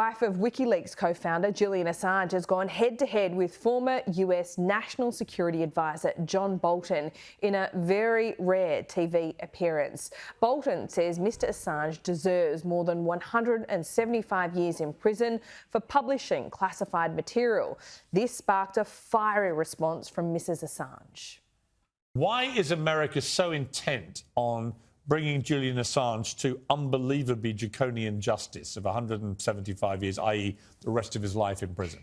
Wife of WikiLeaks co-founder Julian Assange has gone head-to-head with former US National Security Advisor John Bolton in a very rare TV appearance. Bolton says Mr Assange deserves more than 175 years in prison for publishing classified material. This sparked a fiery response from Mrs Assange. Why is America so intent on bringing Julian Assange to unbelievably draconian justice of 175 years, i.e. the rest of his life in prison?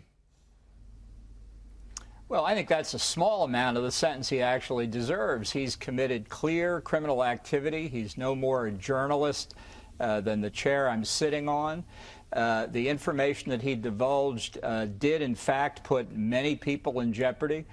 Well, I think that's a small amount of the sentence he actually deserves. He's committed clear criminal activity. He's no more a journalist than the chair I'm sitting on. The information that he divulged did, in fact, put many people in jeopardy.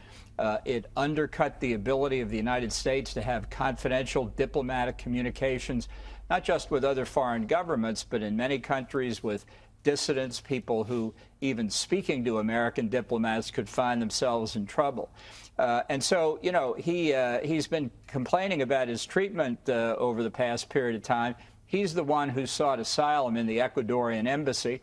It undercut the ability of the United States to have confidential diplomatic communications, not just with other foreign governments, but in many countries with dissidents, people who, even speaking to American diplomats, could find themselves in trouble. And so, you know, he's been complaining about his treatment over the past period of time. He's the one who sought asylum in the Ecuadorian embassy.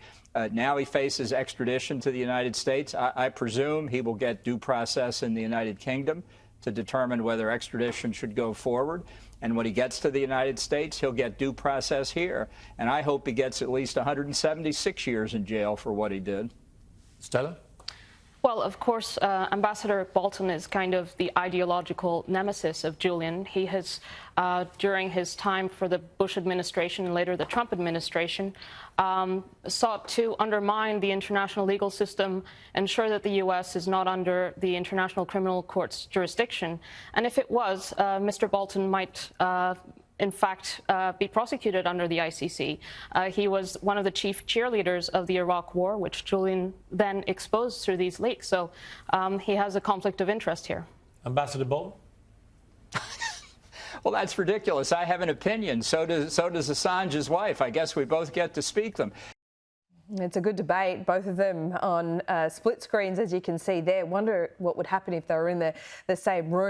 Now he faces extradition to the United States. I presume he will get due process in the United Kingdom to determine whether extradition should go forward. And when he gets to the United States, he'll get due process here. And I hope he gets at least 176 years in jail for what he did. Stella? Well, of course, Ambassador Bolton is kind of the ideological nemesis of Julian. He has, during his time for the Bush administration and later the Trump administration, sought to undermine the international legal system, ensure that the U.S. is not under the International Criminal Court's jurisdiction. And if it was, Mr. Bolton might in fact, be prosecuted under the ICC. He was one of the chief cheerleaders of the Iraq War, which Julian then exposed through these leaks. So he has a conflict of interest here. Ambassador Bolton? Well, that's ridiculous. I have an opinion. So does Assange's wife. I guess we both get to speak them. It's a good debate, both of them on split screens, as you can see there. Wonder what would happen if they were in the same room.